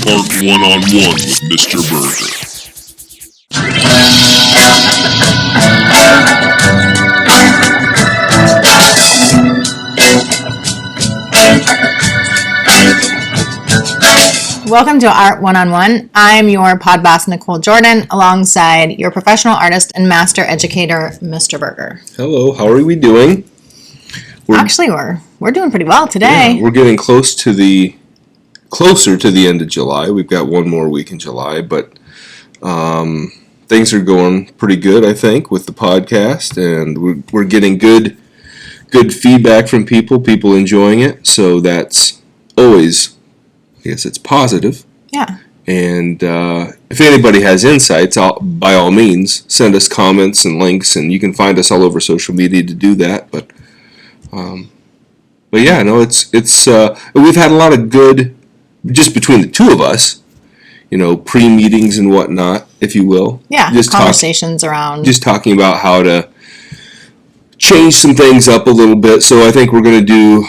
Art One-on-One with Mr. Burgher. Welcome to Art One-on-One. I'm your pod boss, Nichole Jordan, alongside your professional artist and master educator, Mr. Burgher. Hello, how are we doing? We're doing pretty well today. Yeah, we're getting closer to the end of July. We've got one more week in July, but things are going pretty good, I think, with the podcast, and we're getting good feedback from people enjoying it, so that's always, I guess it's positive. Yeah. And if anybody has insights, by all means, send us comments and links, and you can find us all over social media to do that. But yeah, no, it's we've had a lot of good, just between the two of us, pre-meetings and whatnot, if you will. Yeah, just conversations around. Just talking about how to change some things up a little bit. So I think we're going to do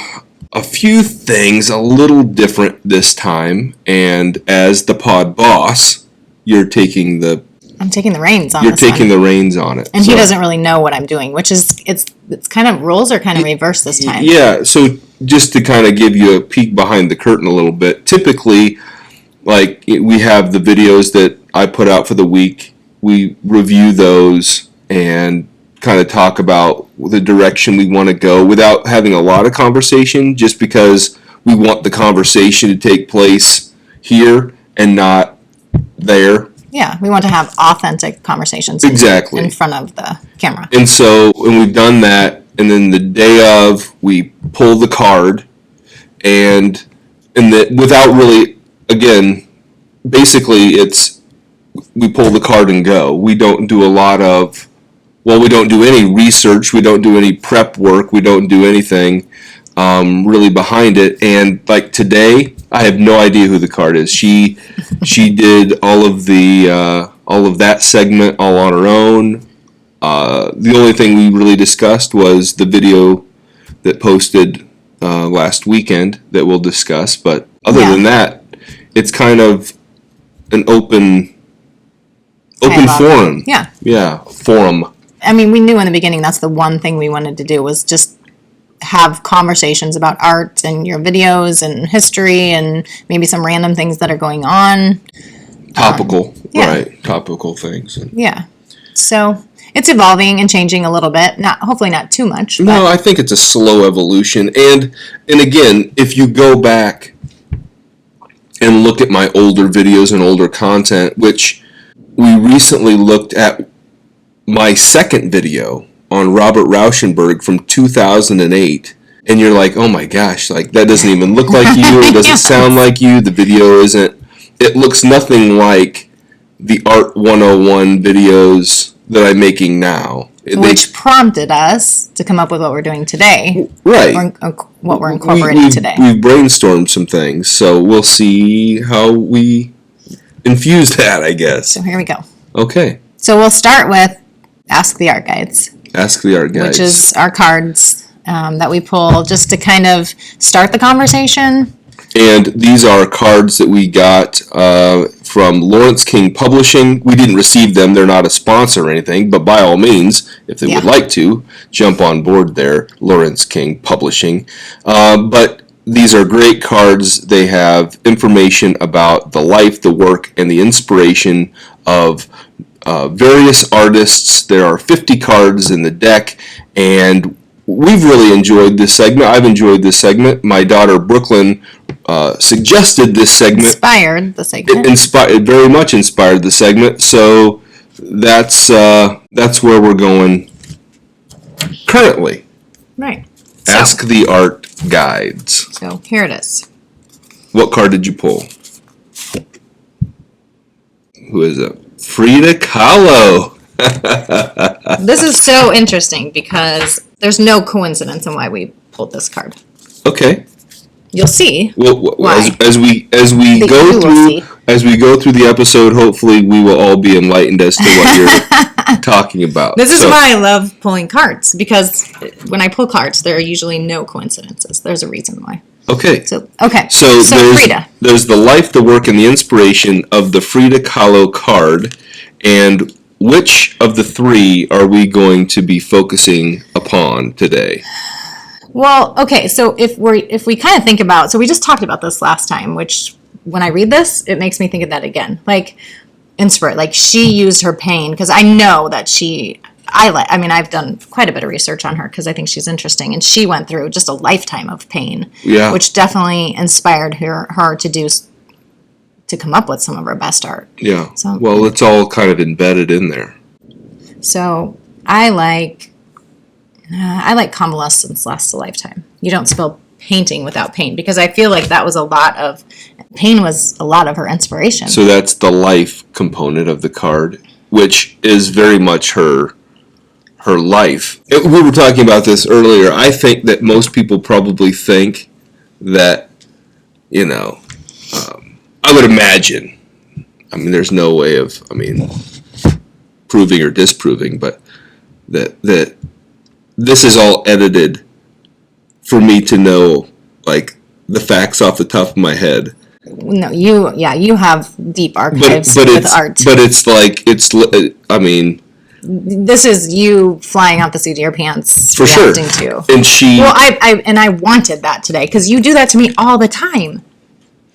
a few things a little different this time. And as the pod boss, I'm taking the reins on it. You're taking the reins on it. And he doesn't really know what I'm doing, which is, it's kind of, roles are kind of reversed this time. Yeah, so just to kind of give you a peek behind the curtain a little bit, typically, like, we have the videos that I put out for the week, we review those and kind of talk about the direction we want to go without having a lot of conversation, just because we want the conversation to take place here and not there. Yeah, we want to have authentic conversations exactly in front of the camera. And so when we've done that, and then the day of, we pull the card, and without really, again, basically it's, we pull the card and go. We don't do we don't do any research, we don't do any prep work, we don't do anything really behind it. And like today, I have no idea who the card is. She did all of that segment all on her own. The only thing we really discussed was the video that posted last weekend that we'll discuss. But other than that, it's kind of an open forum. Yeah. Yeah, forum. I mean, we knew in the beginning that's the one thing we wanted to do, was just have conversations about art and your videos and history and maybe some random things that are going on. Topical, right? Topical things. Yeah. So it's evolving and changing a little bit. Hopefully not too much. But. No, I think it's a slow evolution. And again, if you go back and look at my older videos and older content, which we recently looked at my second video on Robert Rauschenberg from 2008, and you're like, oh my gosh, like that doesn't even look like you, it doesn't sound like you, the video it looks nothing like the Art 101 videos that I'm making now. Which prompted us to come up with what we're doing today. Right. Or what we're incorporating today. We've brainstormed some things, so we'll see how we infuse that, I guess. So here we go. Okay. So we'll start with Ask the Art Guides. Ask the Art Guides. Which is our cards that we pull just to kind of start the conversation. And these are cards that we got from Lawrence King Publishing. We didn't receive them. They're not a sponsor or anything. But by all means, if they would like to, jump on board there, Lawrence King Publishing. But these are great cards. They have information about the life, the work, and the inspiration of various artists. There are 50 cards in the deck, and we've really enjoyed this segment. I've enjoyed this segment. My daughter Brooklyn suggested this segment. Inspired the segment. It very much inspired the segment. So that's where we're going currently. Right. Ask the Art Guides. So here it is. What card did you pull? Who is it? Frida Kahlo. This is so interesting because there's no coincidence in why we pulled this card. Okay. You'll see. Well, as we go through the episode, hopefully we will all be enlightened as to what you're talking about. This is why I love pulling cards, because when I pull cards, there are usually no coincidences. There's a reason why. Okay. So So Frida. there's the life, the work, and the inspiration of the Frida Kahlo card, and which of the three are we going to be focusing upon today? Well, okay, so if we kind of think about, so we just talked about this last time, which when I read this, it makes me think of that again. Like, inspire, like she used her pain, because I know that I've done quite a bit of research on her because I think she's interesting, and she went through just a lifetime of pain, which definitely inspired her to come up with some of her best art. Yeah. So, well, it's all kind of embedded in there. So I like convalescence lasts a lifetime. You don't spell painting without pain, because I feel like that was pain was a lot of her inspiration. So that's the life component of the card, which is very much her life. We were talking about this earlier. I think that most people probably think that, I would imagine, there's no way of, proving or disproving, but that this is all edited for me to know, like, the facts off the top of my head. No, you have deep archives with art. But it's like, this is you flying out the seat of your pants. For sure. To. And I wanted that today, because you do that to me all the time.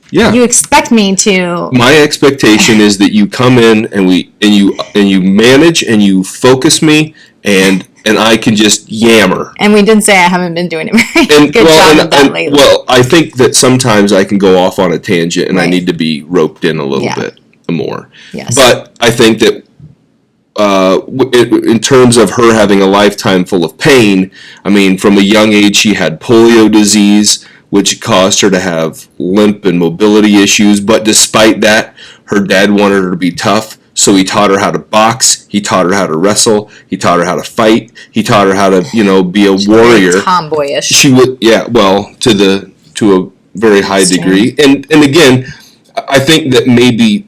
Yeah. You expect me to. My expectation is that you come in and you manage and you focus me and I can just yammer. And we did say I haven't been doing a very good job of that lately. Well, I think that sometimes I can go off on a tangent and I need to be roped in a little bit more. Yes. But I think that in terms of her having a lifetime full of pain, from a young age she had polio disease, which caused her to have limp and mobility issues. But despite that, her dad wanted her to be tough, so he taught her how to box, he taught her how to wrestle, he taught her how to fight, he taught her how to, be a warrior. Very tomboyish. She would, to a very high degree. And again, I think that maybe,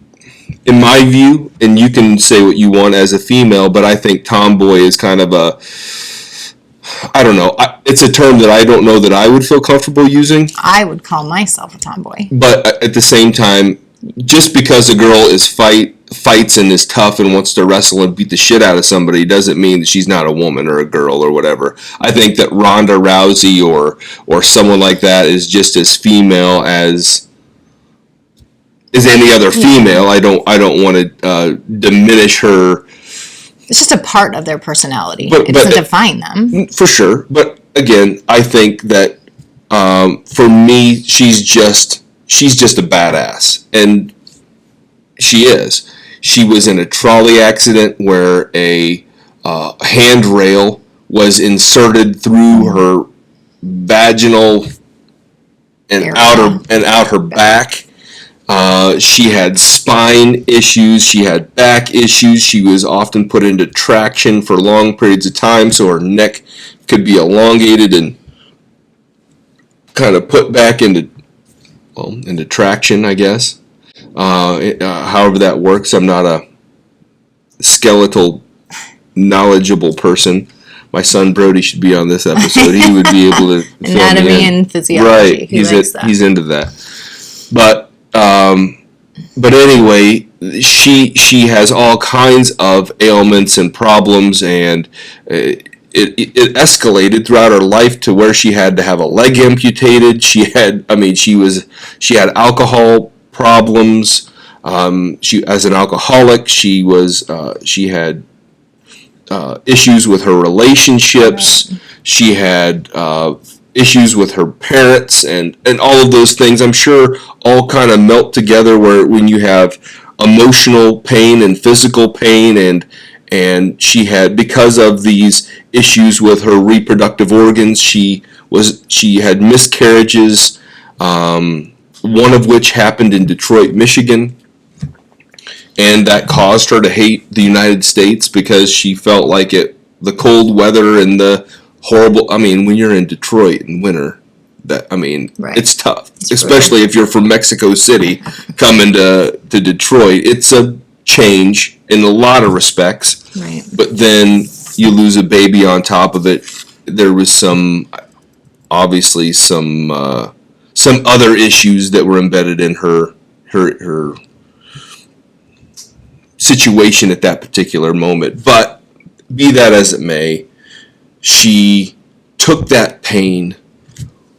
in my view, and you can say what you want as a female, but I think tomboy is kind of I don't know. It's a term that I don't know that I would feel comfortable using. I would call myself a tomboy. But at the same time, just because a girl fights and is tough and wants to wrestle and beat the shit out of somebody doesn't mean that she's not a woman or a girl or whatever. I think that Ronda Rousey or someone like that is just as female as any other female. I don't want to diminish her. It's just a part of their personality. It doesn't define them. For sure. But again, I think that for me, she's just a badass. And she is. She was in a trolley accident where a handrail was inserted through her vaginal and out her back. She had spine issues, she had back issues, she was often put into traction for long periods of time so her neck could be elongated and kind of put back into traction, I guess. However that works. I'm not a skeletal knowledgeable person. My son Brody should be on this episode. He would be able to anatomy and physiology. Right, he's into that. But anyway, she has all kinds of ailments and problems, and it escalated throughout her life to where she had to have a leg amputated. She had alcohol problems. As an alcoholic, she had issues with her relationships. She had issues with her parents and all of those things. I'm sure all kind of melt together when you have emotional pain and physical pain, and she had, because of these issues with her reproductive organs, she had miscarriages, one of which happened in Detroit, Michigan, and that caused her to hate the United States because she felt like the cold weather and the horrible, when you're in Detroit in winter, it's tough. It's especially if you're from Mexico City coming to Detroit. It's a change in a lot of respects. Right. But then you lose a baby on top of it. There was obviously some some other issues that were embedded in her situation at that particular moment. But be that as it may, she took that pain,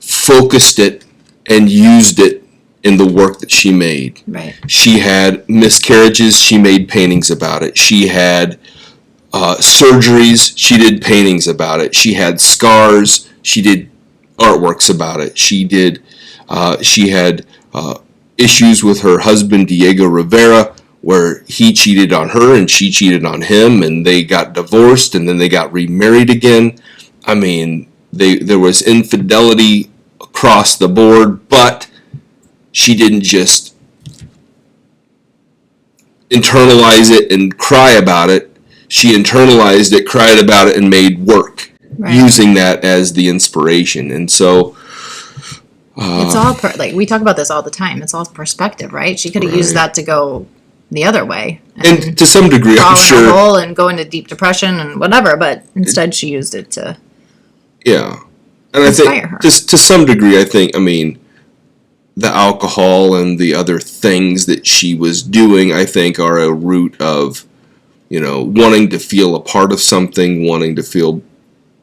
focused it, and used it in the work that she made. Right. She had miscarriages, she made paintings about it. She had surgeries, she did paintings about it. She had scars, she did artworks about it. She had issues with her husband Diego Rivera, where he cheated on her and she cheated on him, and they got divorced and then they got remarried again. I mean, there was infidelity across the board, but she didn't just internalize it and cry about it. She internalized it, cried about it, and made work, using that as the inspiration. And so it's all like we talk about this all the time. It's all perspective, right? She could have used that to go the other way, and to some degree, I'm sure, fall in a hole and go into deep depression and whatever. But instead, she used it to and inspire I think her. just to some degree, I mean, the alcohol and the other things that she was doing, I think, are a root of, wanting to feel a part of something, wanting to feel,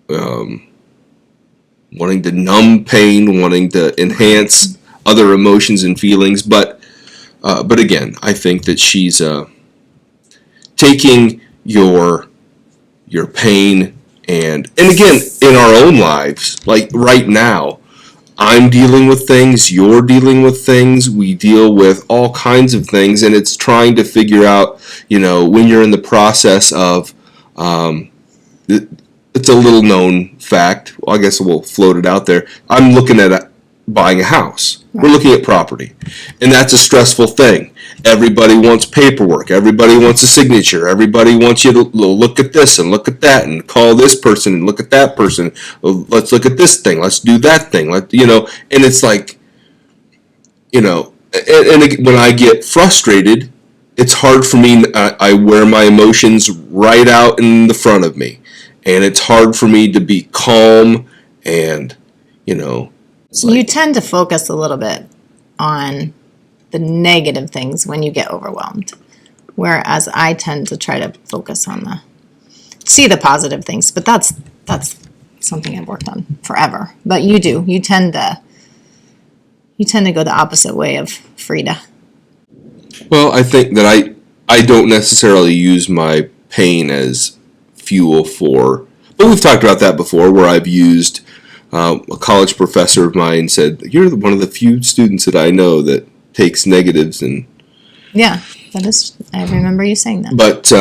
wanting to numb pain, wanting to enhance other emotions and feelings. But again, I think that she's taking your pain and again, in our own lives, like right now, I'm dealing with things, you're dealing with things, we deal with all kinds of things, and it's trying to figure out, when you're in the process of, it's a little known fact, I guess we'll float it out there, I'm looking at buying a house. We're looking at property, and that's a stressful thing. Everybody wants paperwork. Everybody wants a signature. Everybody wants you to look at this and look at that and call this person and look at that person. Let's look at this thing. Let's do that thing. And it's like, and when I get frustrated, it's hard for me. I wear my emotions right out in the front of me, and it's hard for me to be calm and, So you tend to focus a little bit on the negative things when you get overwhelmed, whereas I tend to try to focus on see the positive things. But that's something I've worked on forever. But you tend to go the opposite way of Frida. Well, I think that I don't necessarily use my pain as fuel but we've talked about that before, where I've used. A college professor of mine said, "You're one of the few students that I know that takes negatives and." Yeah, that is. I remember you saying that. But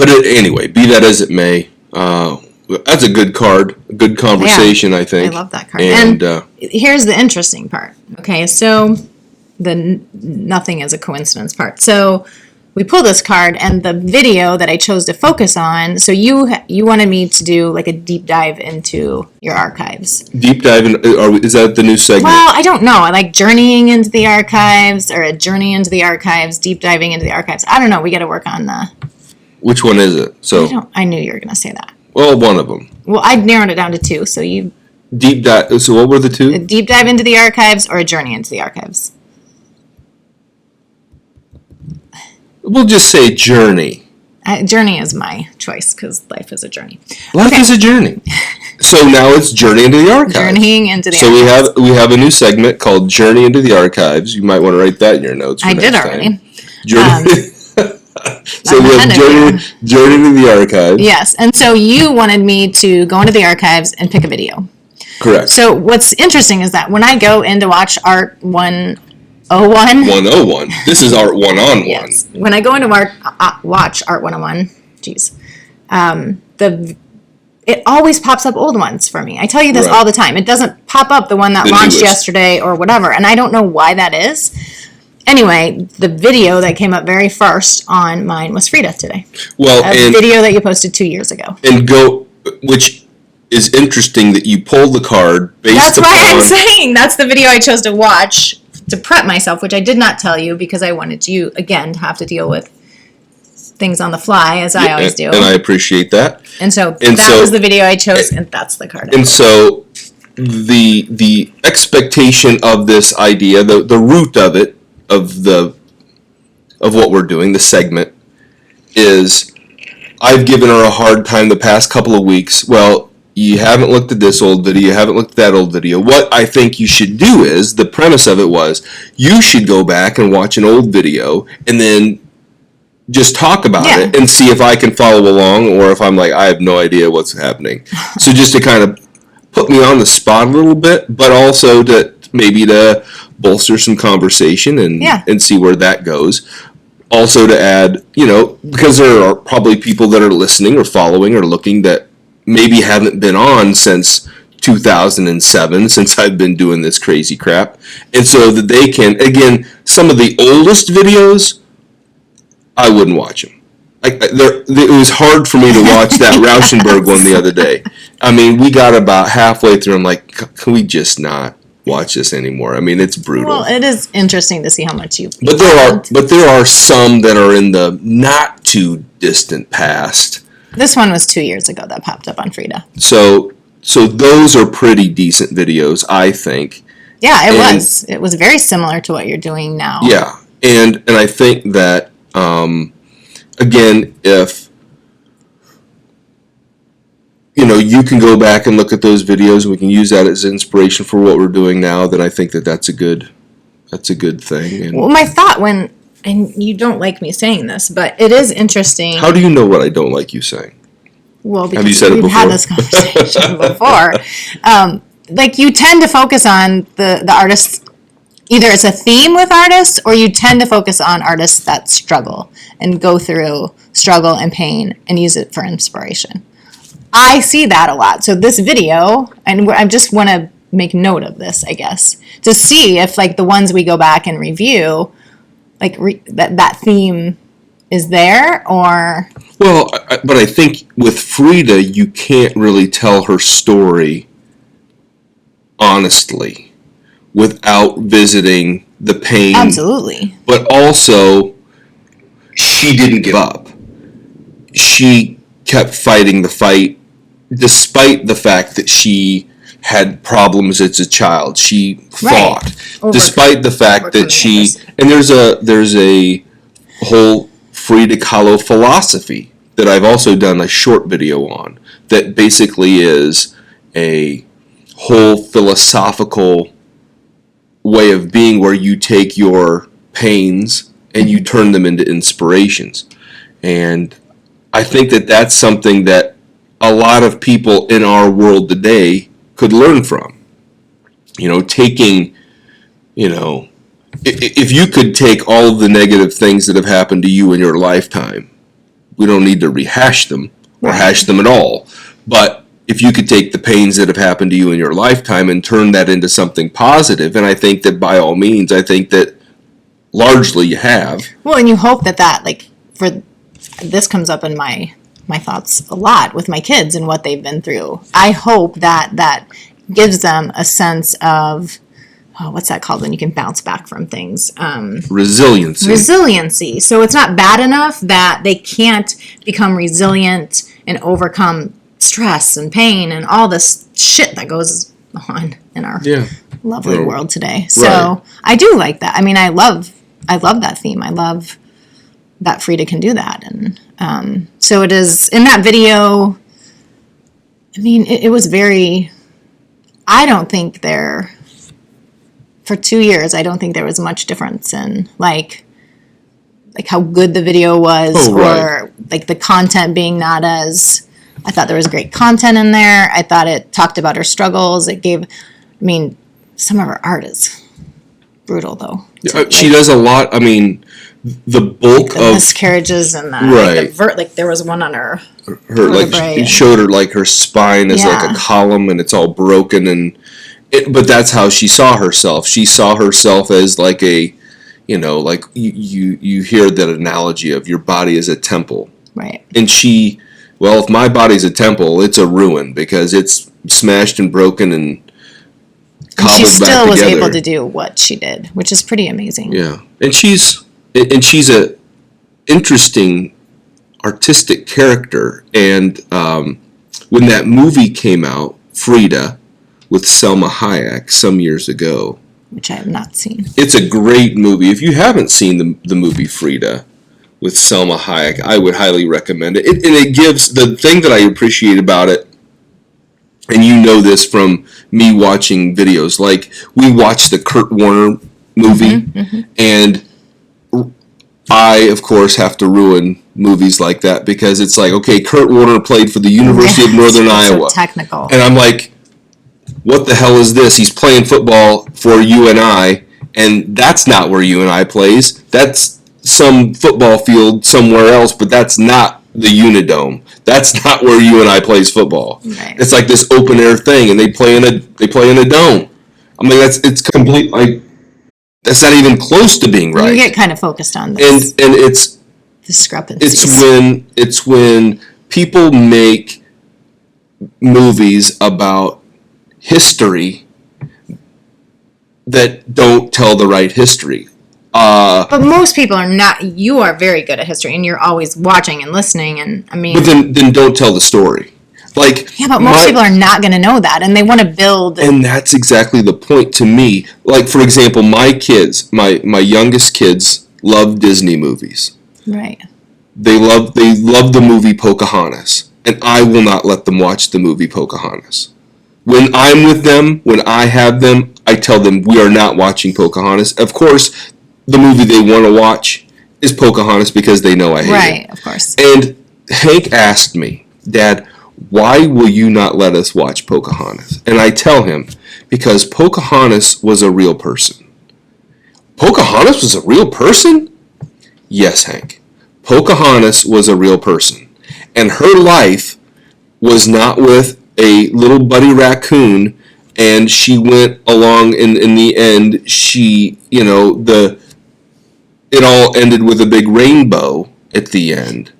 anyway, be that as it may, that's a good card, a good conversation. I think I love that card. And here's the interesting part. Okay, so the nothing is a coincidence part. So. We pull this card, and the video that I chose to focus on, so you wanted me to do like a deep dive into your archives. Deep dive, is that the new segment? Well, I don't know. I like journeying into the archives, or a journey into the archives, deep diving into the archives. I don't know. We got to work on the... Which one is it? So I knew you were going to say that. Well, one of them. Well, I narrowed it down to two, so you... Deep dive, so what were the two? A deep dive into the archives or a journey into the archives. We'll just say journey. Journey is my choice because life is a journey. Life is a journey. So now it's Journey into the Archives. Journeying into the Archives. So we have a new segment called Journey into the Archives. You might want to write that in your notes. I did already. So we have Journey into the Archives. Yes, and so you wanted me to go into the archives and pick a video. Correct. So what's interesting is that when I go in to watch Art 101. This is Art 101. Yes. When I go into watch Art 101, it always pops up old ones for me. I tell you this all the time. It doesn't pop up the one that launched yesterday or whatever, and I don't know why that is. Anyway, the video that came up very first on mine was Frida today. Well, a video that you posted 2 years ago. Which is interesting that you pulled the card based That's why I'm saying that's the video I chose to watch to prep myself, which I did not tell you because I wanted you, again, to have to deal with things on the fly, as I always do. And I appreciate that. And so that was the video I chose, and that's the card. And so the expectation of this idea, the root of it, of what we're doing, the segment, is I've given her a hard time the past couple of weeks. Well, you haven't looked at this old video, you haven't looked at that old video. What I think you should do is, the premise of it was, you should go back and watch an old video and then just talk about it and see if I can follow along, or if I'm like, I have no idea what's happening. So just to kind of put me on the spot a little bit, but also to maybe to bolster some conversation and see where that goes. Also to add, because there are probably people that are listening or following or looking that maybe haven't been on since 2007, since I've been doing this crazy crap. And so that they can, again, some of the oldest videos, I wouldn't watch them. It was hard for me to watch that Rauschenberg one the other day. I mean, we got about halfway through. I'm like, can we just not watch this anymore? I mean, it's brutal. Well, it is interesting to see how much you. But there are some that are in the not too distant past. This one was 2 years ago that popped up on Frida. So those are pretty decent videos, I think. Yeah, it was. It was very similar to what you're doing now. Yeah, and I think that. Again, if you can go back and look at those videos, and we can use that as inspiration for what we're doing now, then I think that's a good thing. And well, my thought and you don't like me saying this, but it is interesting. How do you know what I don't like you saying? Well, because have you said it we've before? had this conversation before. Like you tend to focus on the artists. Either it's a theme with artists, or you tend to focus on artists that struggle and go through struggle and pain and use it for inspiration. I see that a lot. So this video, and I just want to make note of this, I guess, to see if like the ones we go back and review, like that theme is there, or... Well, but I think with Frida, you can't really tell her story honestly without visiting the pain. Absolutely. But also, she didn't give up. She kept fighting the fight despite the fact that she had problems as a child. She fought. Despite the fact that she... And there's a whole Frida Kahlo philosophy that I've also done a short video on that basically is a whole philosophical way of being where you take your pains and you turn them into inspirations. And I think that that's something that a lot of people in our world today could learn from. Taking, if you could take all of the negative things that have happened to you in your lifetime, we don't need to rehash them or hash them at all. But if you could take the pains that have happened to you in your lifetime and turn that into something positive, and I think that by all means, I think that largely you have. Well, and you hope that this comes up in my thoughts a lot with my kids and what they've been through. I hope that gives them a sense of, what's that called when you can bounce back from things? Resiliency. So it's not bad enough that they can't become resilient and overcome stress and pain and all this shit that goes on in our lovely world today. So I do like that. I mean, I love that theme. I love that Frida can do that. And so it is in that video. I mean, it was very, I don't think for 2 years, I don't think there was much difference in like how good the video was or like the content being not as, I thought there was great content in there. I thought it talked about her struggles. It gave, some of her art is brutal though. She does a lot. I mean, the bulk of miscarriages and there was one on her like it showed her like her spine is like a column and it's all broken but that's how she saw herself. She saw herself as like a, like you hear that analogy of your body as a temple, right? And if my body's a temple, it's a ruin because it's smashed and broken and cobbled back together. She still was able to do what she did, which is pretty amazing. Yeah, and she's a interesting artistic character. And when that movie came out, Frida, with Selma Hayek some years ago. Which I have not seen. It's a great movie. If you haven't seen the movie Frida with Selma Hayek, I would highly recommend it. And it gives, the thing that I appreciate about it, and you know this from me watching videos, like we watched the Kurt Warner movie, and I, of course, have to ruin movies like that because it's like, okay, Kurt Warner played for the University of Northern Iowa. So technical. And I'm like, what the hell is this? He's playing football for UNI, and that's not where UNI plays. That's some football field somewhere else, but that's not the Unidome. That's not where UNI plays football. Right. It's like this open air thing, and they play in a dome. I mean, it's complete, like, that's not even close to being right. You get kind of focused on this. And it's discrepancies. It's when people make movies about history that don't tell the right history. But most people are not. You are very good at history, and you're always watching and listening. And I mean, but then don't tell the story. Like, yeah, but most people are not going to know that, and they want to build. And that's exactly the point to me. Like, for example, my kids, my youngest kids, love Disney movies. Right. They love the movie Pocahontas, and I will not let them watch the movie Pocahontas. When I'm with them, when I have them, I tell them we are not watching Pocahontas. Of course, the movie they want to watch is Pocahontas because they know I hate it. Right, of course. And Hank asked me, Dad, why will you not let us watch Pocahontas? And I tell him, because Pocahontas was a real person. Pocahontas was a real person? Yes, Hank. Pocahontas was a real person. And her life was not with a little buddy raccoon, and she went along, in the end, she, it all ended with a big rainbow at the end.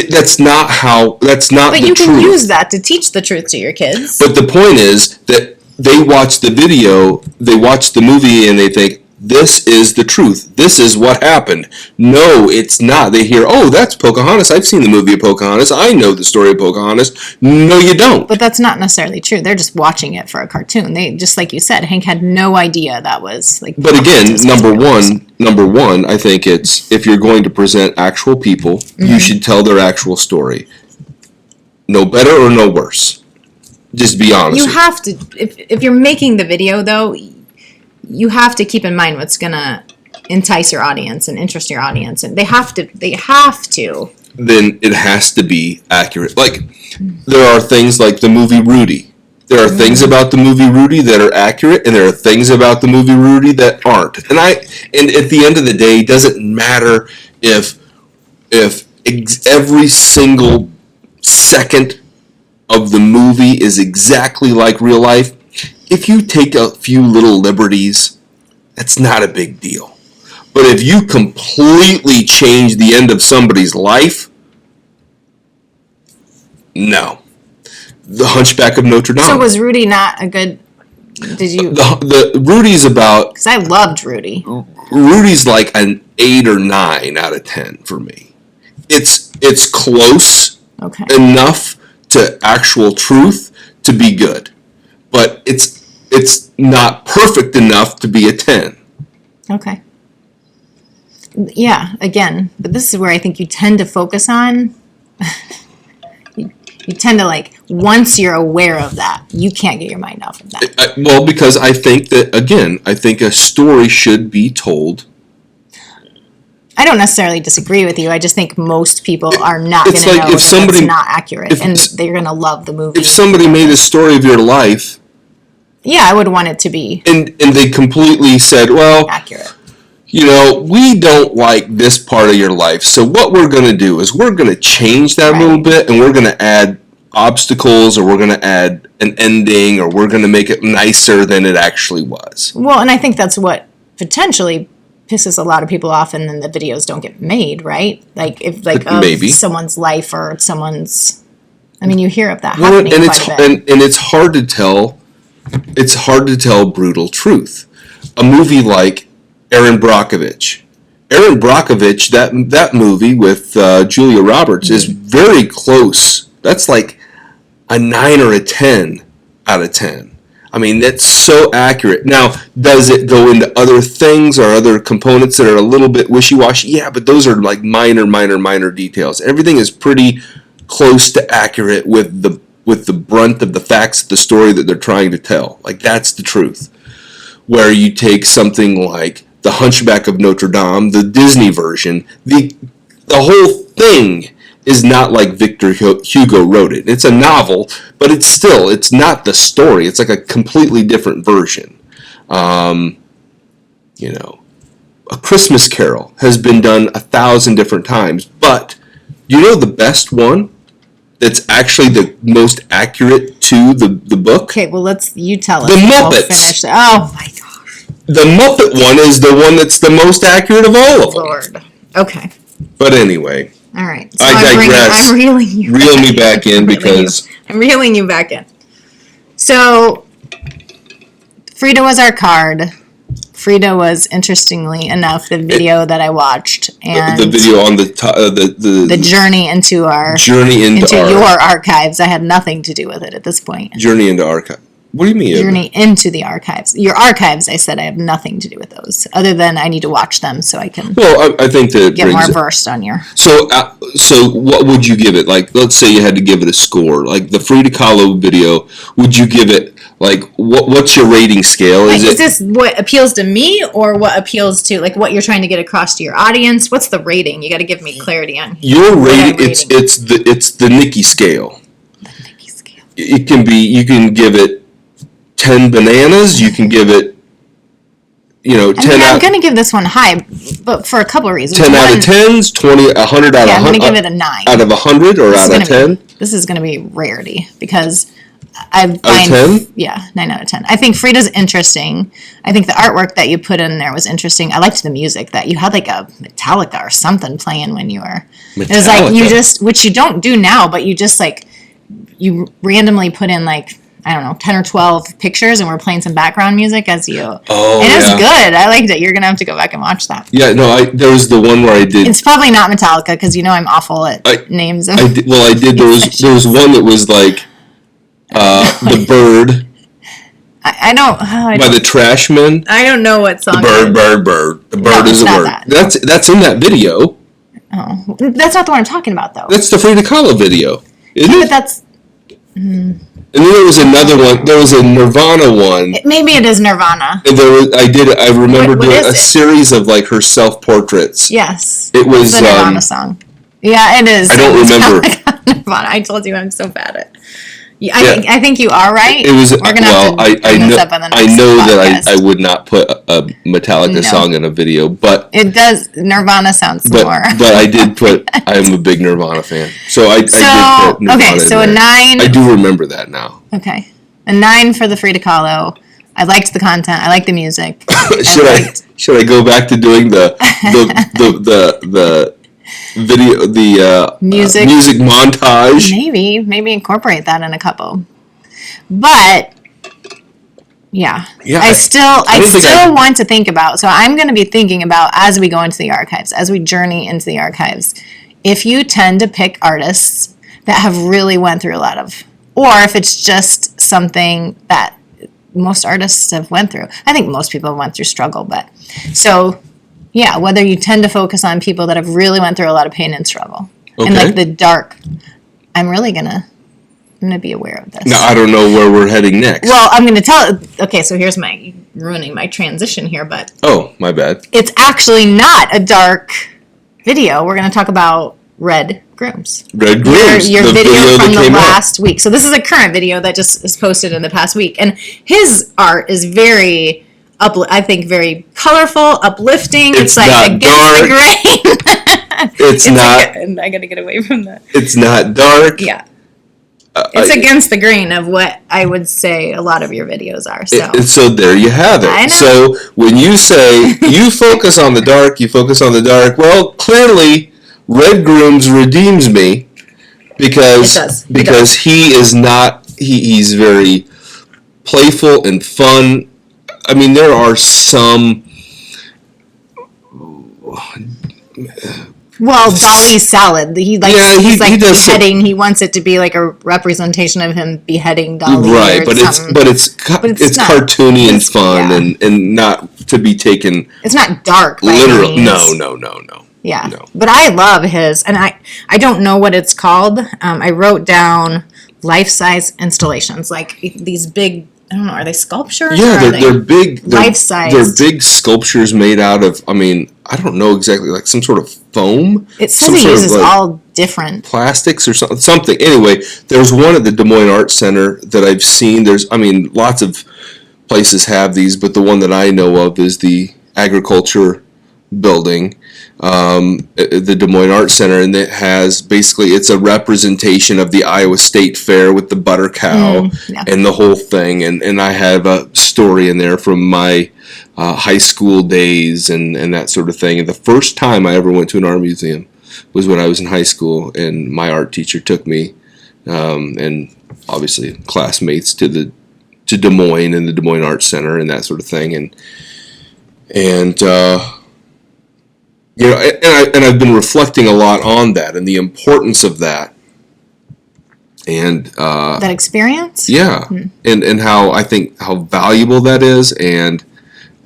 That's not But the truth. you can use that to teach the truth to your kids. But the point is that they watch the video, they watch the movie, and they think, this is the truth. This is what happened. No, it's not. They hear, oh, that's Pocahontas. I've seen the movie of Pocahontas. I know the story of Pocahontas. No, you don't. But that's not necessarily true. They're just watching it for a cartoon. They, just like you said, Hank had no idea that was like. But again, number one, I think it's, if you're going to present actual people, you should tell their actual story. No better or no worse. Just be honest. You have to, if you're making the video though, you have to keep in mind what's going to entice your audience and interest your audience. And they have to. Then it has to be accurate. Like, there are things like the movie Rudy. There are things about the movie Rudy that are accurate, and there are things about the movie Rudy that aren't. And at the end of the day, it doesn't matter if every single second of the movie is exactly like real life. If you take a few little liberties, that's not a big deal. But if you completely change the end of somebody's life, no. The Hunchback of Notre Dame. So was Rudy not a good? Did you? The Rudy's about. Because I loved Rudy. Rudy's like an 8 or 9 out of 10 for me. It's close enough to actual truth to be good, but it's not perfect enough to be a 10. Okay. Yeah, again, but this is where I think you tend to focus on. you tend to, like, once you're aware of that, you can't get your mind off of that. Well, because I think that, again, a story should be told. I don't necessarily disagree with you. I just think most people are not going to know if it's not accurate, and they're going to love the movie. If somebody made a story of your life. Yeah, I would want it to be. And they completely said, well, accurate. We don't like this part of your life, so what we're going to do is we're going to change that a little bit, and we're going to add obstacles, or we're going to add an ending, or we're going to make it nicer than it actually was. Well, and I think that's what potentially pisses a lot of people off, and then the videos don't get made, right? Like, if maybe someone's life or someone's. I mean, you hear of that happening and quite a bit. And it's hard to tell. It's hard to tell brutal truth. A movie like Erin Brockovich, that movie with Julia Roberts is very close. That's like a 9 or a 10 out of 10. I mean, that's so accurate. Now, does it go into other things or other components that are a little bit wishy-washy? Yeah, but those are like minor details. Everything is pretty close to accurate with the brunt of the facts of the story that they're trying to tell. Like, that's the truth. Where you take something like The Hunchback of Notre Dame, the Disney version, the whole thing is not like Victor Hugo wrote it. It's a novel, but it's not the story. It's like a completely different version. A Christmas Carol has been done 1,000 different times, but you know the best one that's actually the most accurate to the book? Okay, well, you tell us. The Muppets. Oh, my gosh. The Muppet one is the one that's the most accurate of all of them. Lord. Okay. But anyway. All right. So I digress. I'm reeling you. Reel me back in because... I'm reeling you back in. So, Frida was our card. Frida was, interestingly enough, the video that I watched, and the video on the journey into your archives. I had nothing to do with it at this point. Journey into archive. What do you mean? Journey into the archives. Your archives, I said I have nothing to do with those, other than I need to watch them so I can. Well, I think that get more versed on your. So what would you give it? Like, let's say you had to give it a score, like the Frida Kahlo video. Would you give it like what's your rating scale? Is this what appeals to me, or what appeals to like what you're trying to get across to your audience? What's the rating? You got to give me clarity on your rating. It's the Nichole scale. The Nichole scale. It can be. You can give it 10 bananas. You can give it, 10 I'm going to give this one high, but for a couple of reasons. 10 out of 10s, 20, 100 out of 100. Yeah, I'm going to give it a 9. Out of 100 or out of 10? This is going to be rarity because I find... Out of 10? Yeah, 9 out of 10. I think Frida's interesting. I think the artwork that you put in there was interesting. I liked the music that you had like a Metallica or something playing when you were... Metallica. It was like you just, which you don't do now, but you just like, you randomly put in like... I don't know, 10 or 12 pictures, and we're playing some background music as you. Oh, and it's good. I liked it. You're going to have to go back and watch that. Yeah, no, there was the one where I did. It's probably not Metallica, because I'm awful at names of. I did. There was one that was like the bird. I don't. By the Trashmen. I don't know what song. Bird. The bird is a word. That. That's in that video. Oh, that's not the one I'm talking about, though. That's the Frida Kahlo video, isn't it? But that's. And then there was another one. There was a Nirvana one. Maybe it is Nirvana. And I remember doing a series of like her self-portraits. Yes. It was the Nirvana song. Yeah, it is. I don't remember. Nirvana. I told you I'm so bad at. I think you are right. It was. We're gonna have to bring this up on the next podcast. That I would not put a Metallica song in a video, but it does. Nirvana sounds more. But I did put. I'm a big Nirvana fan, so I did put Nirvana. Okay, so in a 9. I do remember that now. Okay, a 9 for the Frida Kahlo. I liked the content. I liked the music. Should I go back to doing the video, the music montage? Maybe incorporate that in a couple. But yeah, I still want to think about. So I'm going to be thinking about as we go into the archives, as we journey into the archives. If you tend to pick artists that have really went through a lot of, or if it's just something that most artists have went through. I think most people went through struggle, but so. Yeah, whether you tend to focus on people that have really went through a lot of pain and struggle. Okay. And like the dark, I'm gonna be aware of this. Now, I don't know where we're heading next. Well, I'm gonna tell, okay, so here's ruining my transition here, but. Oh, my bad. It's actually not a dark video. We're gonna talk about Red Grooms. Red Grooms. Your video from the last week. So this is a current video that just is posted in the past week. And his art is very... I think very colorful, uplifting. It's like against dark. The grain. it's not. I gotta get away from that. It's not dark. Yeah. It's against the grain of what I would say a lot of your videos are. So there you have it. I know. So when you say you focus on the dark, well, clearly Red Grooms redeems me because he is not. He's very playful and fun. I mean, there are some Well, Dali's salad. He he's beheading. He wants it to be like a representation of him beheading Dali. Right, but it's cartoony and fun and not to be taken. It's not dark. Literally, no. Yeah, no. But I love his, and I don't know what it's called. I wrote down life-size installations, like these big. I don't know. Are they sculptures? Yeah, they're big. Life-size. They're big sculptures made out of. I mean, I don't know exactly, like some sort of foam. It says he uses all different plastics or something. Anyway, there's one at the Des Moines Arts Center that I've seen. Lots of places have these, but the one that I know of is the Agriculture Building, the Des Moines Arts Center, and it has it's a representation of the Iowa State Fair with the butter cow and the whole thing. And I have a story in there from my high school days and that sort of thing. And the first time I ever went to an art museum was when I was in high school, and my art teacher took me, and obviously classmates to Des Moines and the Des Moines Arts Center and that sort of thing. And I've been reflecting a lot on that and the importance of that, and that experience. Yeah, and how I think how valuable that is, and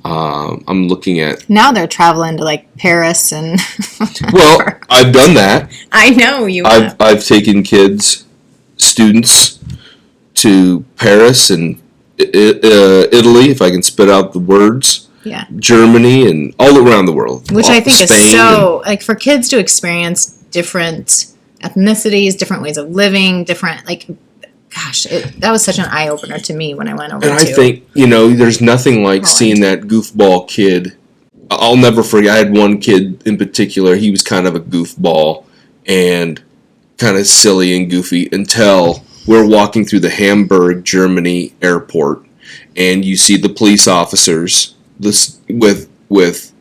I'm looking at now they're traveling to like Paris and. Well, I've done that. I know you. I've taken students to Paris and Italy, if I can spit out the words. Yeah. Germany and all around the world. Which I think is so, like, for kids to experience different ethnicities, different ways of living, different, like, gosh, that was such an eye-opener to me when I went over and I think, there's nothing like seeing that goofball kid. I'll never forget, I had one kid in particular, he was kind of a goofball and kind of silly and goofy until we're walking through the Hamburg, Germany airport, and you see the police officers with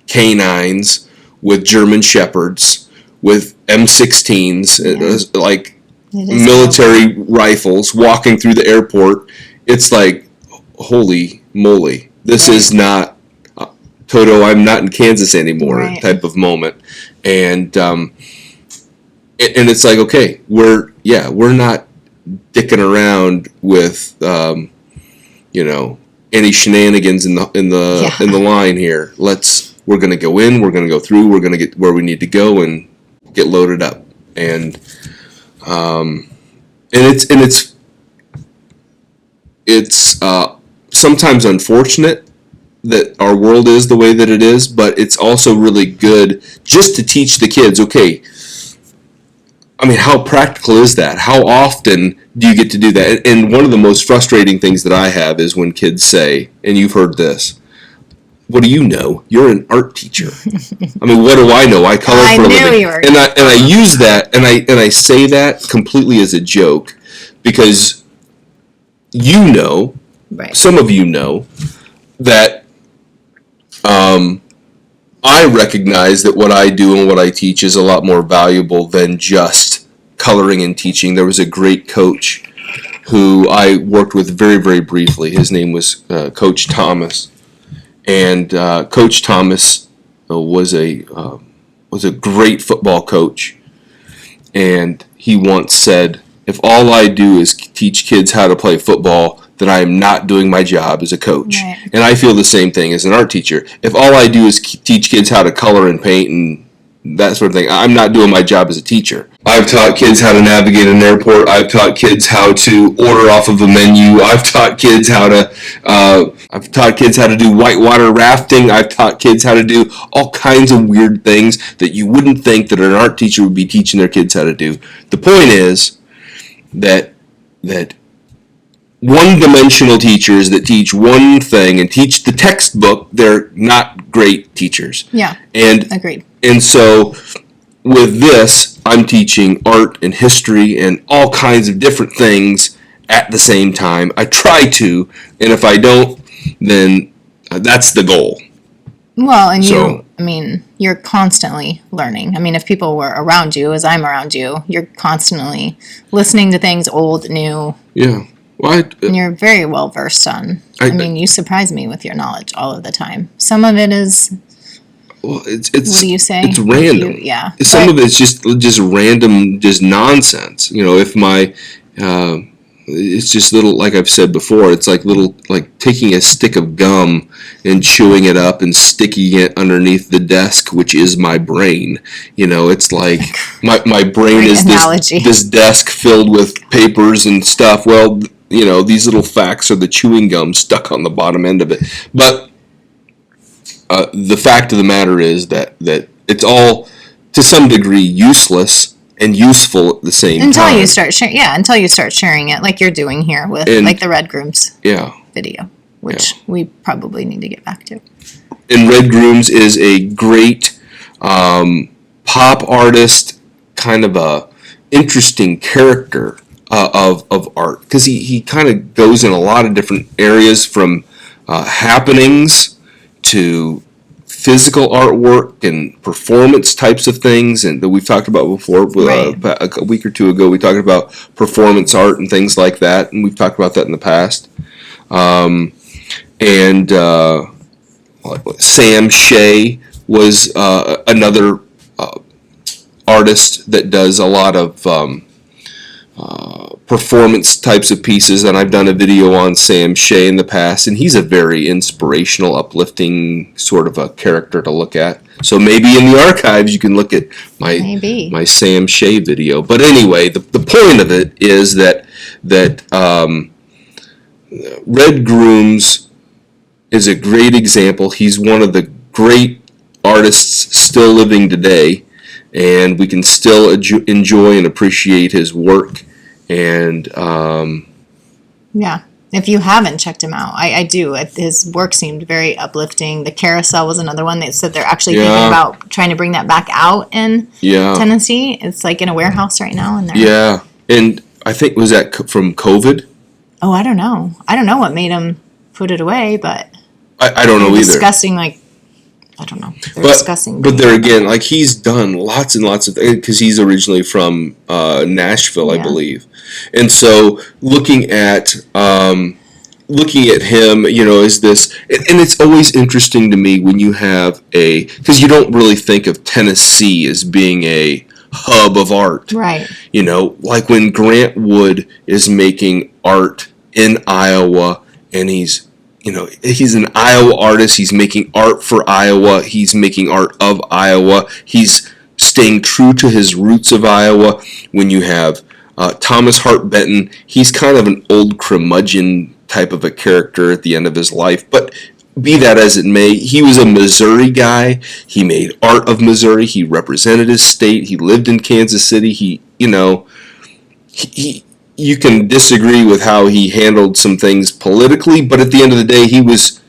canines, with German Shepherds, with M16s, like military rifles, walking through the airport. It's like, holy moly, this is not Toto, I'm not in Kansas anymore type of moment. And it's like, okay, we're not dicking around with any shenanigans in the line here. We're going to go in, we're going to go through, we're going to get where we need to go and get loaded up. And it's sometimes unfortunate that our world is the way that it is, but it's also really good just to teach the kids, okay, I mean, how practical is that? How often do you get to do that? And one of the most frustrating things that I have is when kids say, and you've heard this, what do you know? You're an art teacher. I mean, what do I know? I color for a living. And I use that, and I say that completely as a joke, because some of you know, that I recognize that what I do and what I teach is a lot more valuable than just coloring and teaching. There was a great coach who I worked with very, very briefly. His name was Coach Thomas. And Coach Thomas was a great football coach. And he once said, if all I do is teach kids how to play football, then I am not doing my job as a coach. Right. And I feel the same thing as an art teacher. If all I do is teach kids how to color and paint and that sort of thing, I'm not doing my job as a teacher. I've taught kids how to navigate an airport. I've taught kids how to order off of a menu. I've taught kids how to do whitewater rafting. I've taught kids how to do all kinds of weird things that you wouldn't think that an art teacher would be teaching their kids how to do. The point is that one-dimensional teachers that teach one thing and teach the textbook, they're not great teachers. Yeah, and agreed. And so with this, I'm teaching art and history and all kinds of different things at the same time. I try to, and if I don't, then that's the goal. Well, and you're constantly learning. I mean, if people were around you, as I'm around you, you're constantly listening to things old, new. Yeah. And you're very well versed on. I mean, you surprise me with your knowledge all of the time. Some of it is Well, it's What do you say? It's random. Yeah. Some of it's just random, just nonsense. If my it's just little, like I've said before, it's like taking a stick of gum and chewing it up and sticking it underneath the desk, which is my brain. It's like my brain is this desk filled with papers and stuff. Well, these little facts are the chewing gum stuck on the bottom end of it. But the fact of the matter is that it's all, to some degree, useless and useful at the same time. Until you start sharing it, like you're doing here with like the Red Grooms video, which we probably need to get back to. And Red Grooms is a great pop artist, kind of a interesting character of art, because he kind of goes in a lot of different areas, from happenings to physical artwork and performance types of things, and that we've talked about before. Right. A week or two ago, we talked about performance art and things like that, and we've talked about that in the past. Sam Shea was another artist that does a lot of performance types of pieces, and I've done a video on Sam Shea in the past, and he's a very inspirational, uplifting sort of a character to look at. So maybe in the archives you can look at my Sam Shea video. But anyway, the point of it is that Red Grooms is a great example. He's one of the great artists still living today, and we can still enjoy and appreciate his work. And if you haven't checked him out, I do. His work seemed very uplifting. The Carousel was another one. They said they're actually thinking about trying to bring that back out in Tennessee. It's like in a warehouse right now. And I think, was that from COVID? Oh, I don't know. I don't know what made him put it away, but I don't know either. Discussing, like, I don't know. But there again, like, he's done lots and lots of things, because he's originally from Nashville, I believe. And so looking at him, is this, and it's always interesting to me when you have because you don't really think of Tennessee as being a hub of art. Right. Like when Grant Wood is making art in Iowa, and he's an Iowa artist. He's making art for Iowa. He's making art of Iowa. He's staying true to his roots of Iowa. When you have Thomas Hart Benton, he's kind of an old curmudgeon type of a character at the end of his life. But be that as it may, he was a Missouri guy. He made art of Missouri. He represented his state. He lived in Kansas City. You can disagree with how he handled some things politically, but at the end of the day, he was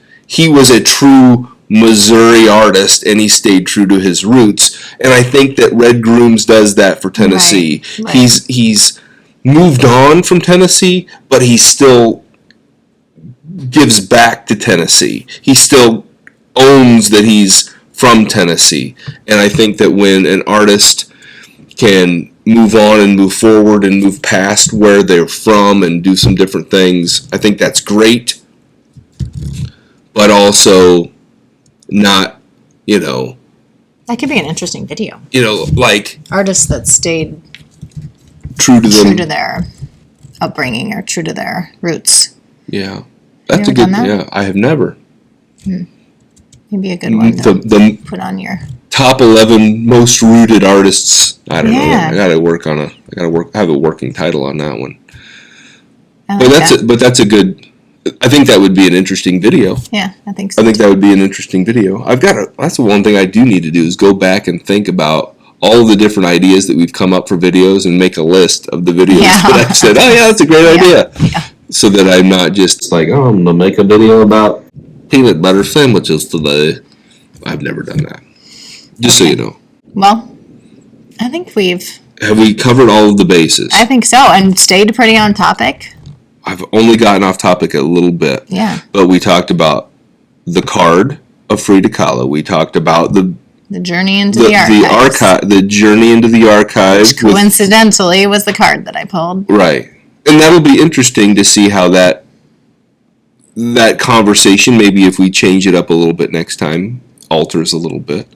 a true Missouri artist, and he stayed true to his roots. And I think that Red Grooms does that for Tennessee. Right. He's moved on from Tennessee, but he still gives back to Tennessee. He still owns that he's from Tennessee. And I think that when an artist can move on and move forward and move past where they're from and do some different things, I think that's great. But also not, that could be an interesting video. Like artists that stayed true to their upbringing or true to their roots. Yeah. That's a good, I have never. Maybe a good one to put on your top 11 most rooted artists. I don't know. I have a working title on that one. But that's a good. I think that would be an interesting video. Yeah, I think so. I think that would be an interesting video. That's the one thing I do need to do, is go back and think about all the different ideas that we've come up for videos and make a list of the videos that I said, that's a great idea. Yeah. So that I'm not just like, I'm going to make a video about peanut butter sandwiches today. I've never done that. Just so you know. Well, I think have we covered all of the bases? I think so, and stayed pretty on topic. I've only gotten off topic a little bit. Yeah. But we talked about the card of Frida Kahlo. We talked about the journey into the archives. The journey into the archives. Which coincidentally was the card that I pulled. Right. And that'll be interesting to see how that conversation, maybe if we change it up a little bit next time, alters a little bit.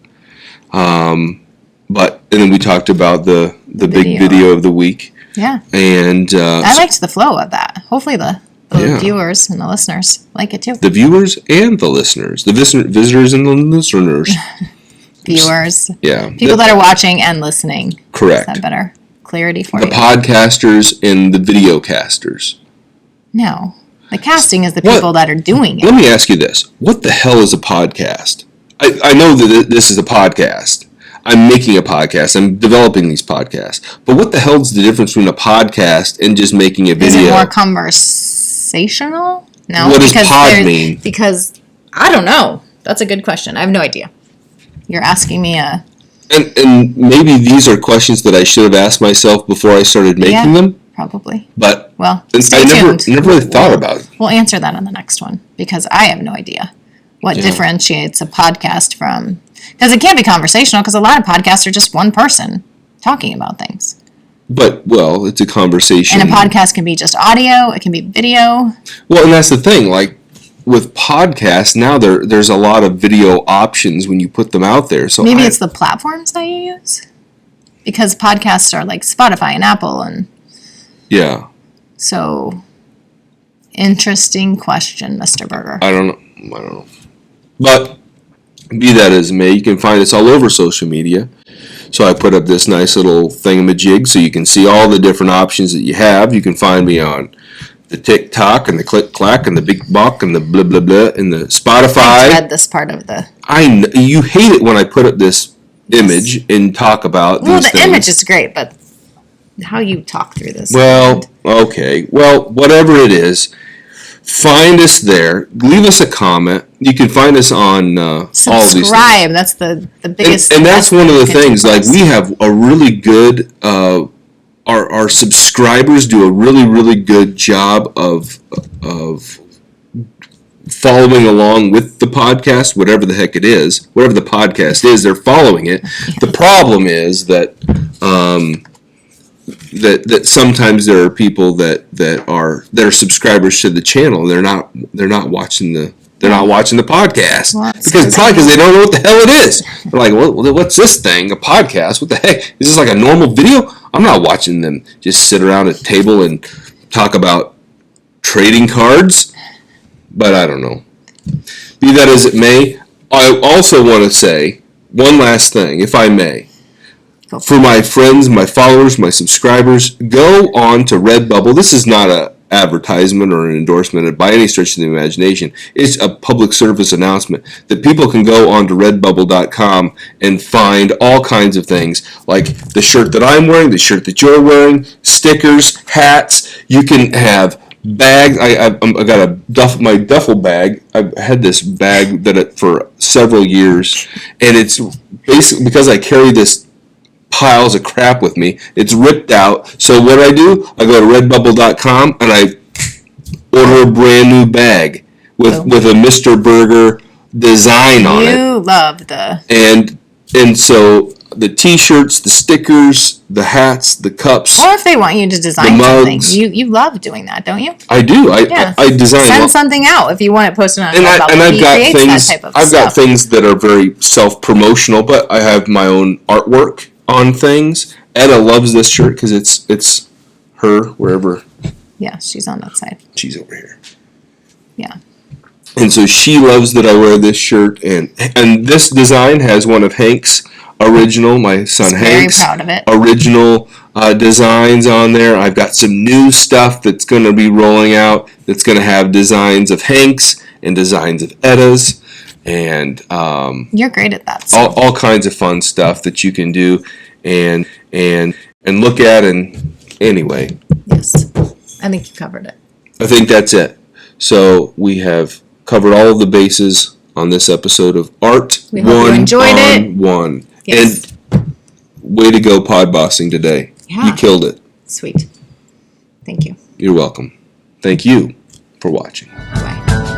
But and then we talked about the big video of the week. Yeah. And I liked the flow of that. Hopefully the viewers and the listeners like it too. The viewers and the listeners. The visitors and the listeners. Viewers. Yeah. People that are watching and listening. Correct. Is that better clarity for you? The podcasters and the video casters. No. The casting is the people that are doing it. Let me ask you this. What the hell is a podcast? I know that this is a podcast. I'm making a podcast. I'm developing these podcasts. But what the hell is the difference between a podcast and just making a video? Is it more conversational? No. What does pod mean? Because, I don't know. That's a good question. I have no idea. You're asking me a... And maybe these are questions that I should have asked myself before I started making them. Probably. But stay tuned. I never really thought about it. We'll answer that on the next one because I have no idea what differentiates a podcast from... Because it can't be conversational because a lot of podcasts are just one person talking about things. But, it's a conversation. And a podcast can be just audio. It can be video. Well, and that's the thing. Like, with podcasts, now there's a lot of video options when you put them out there. So maybe it's the platforms that you use? Because podcasts are like Spotify and Apple and... Yeah. So, interesting question, Mr. Burgher. I don't know. But, be that as it may, you can find us all over social media. So I put up this nice little thingamajig so you can see all the different options that you have. You can find me on the TikTok and the Click Clack and the Big Buck and the blah blah blah and the Spotify. I read this part of the... You hate it when I put up this image and talk about these things. Well, the image is great, but how you talk through this. Well, okay. Well, whatever it is, find us there. Leave us a comment. You can find us on all these things. Subscribe. That's the biggest. And that's one of the things. Like, we have a really good. Our subscribers do a really, really good job of following along with the podcast, whatever the heck it is, whatever the podcast is, they're following it. Yeah. The problem is that that sometimes there are people that are subscribers to the channel. They're not watching the podcast because they don't know what the hell it is. They're like, well, what's this thing? A podcast? What the heck? Is this like a normal video? I'm not watching them just sit around a table and talk about trading cards. But I don't know. Be that as it may, I also want to say one last thing, if I may. For my friends, my followers, my subscribers, go on to Redbubble. This is not an advertisement or an endorsement by any stretch of the imagination. It's a public service announcement that people can go on to redbubble.com and find all kinds of things, like the shirt that I'm wearing, the shirt that you're wearing, stickers, hats. You can have bags. I got my duffel bag. I've had this bag for several years, and it's basically because I carry this piles of crap with me. It's ripped out. So what do? I go to redbubble.com and I order a brand new bag with a Mr. Burgher design on it. You love the... And so the t-shirts, the stickers, the hats, the cups. Or if they want you to design something. You love doing that, don't you? I do. I design. Send something out if you want it posted on Redbubble. And I've got things. I've got things that are very self-promotional, but I have my own artwork on things. Etta loves this shirt because it's her wherever. Yeah, she's on that side. She's over here. Yeah. And so she loves that I wear this shirt, and this design has one of Hank's original, my son Hank's very proud of it. Original designs on there. I've got some new stuff that's going to be rolling out that's going to have designs of Hank's and designs of Etta's. And you're great at that. All kinds of fun stuff that you can do and look at. And anyway, yes, I think you covered it. I think that's it. So we have covered all of the bases on this episode of Art. We hope you enjoyed it. One. Yes. And way to go, pod bossing today. Yeah. You killed it. Sweet. Thank you. You're welcome. Thank you for watching. Bye.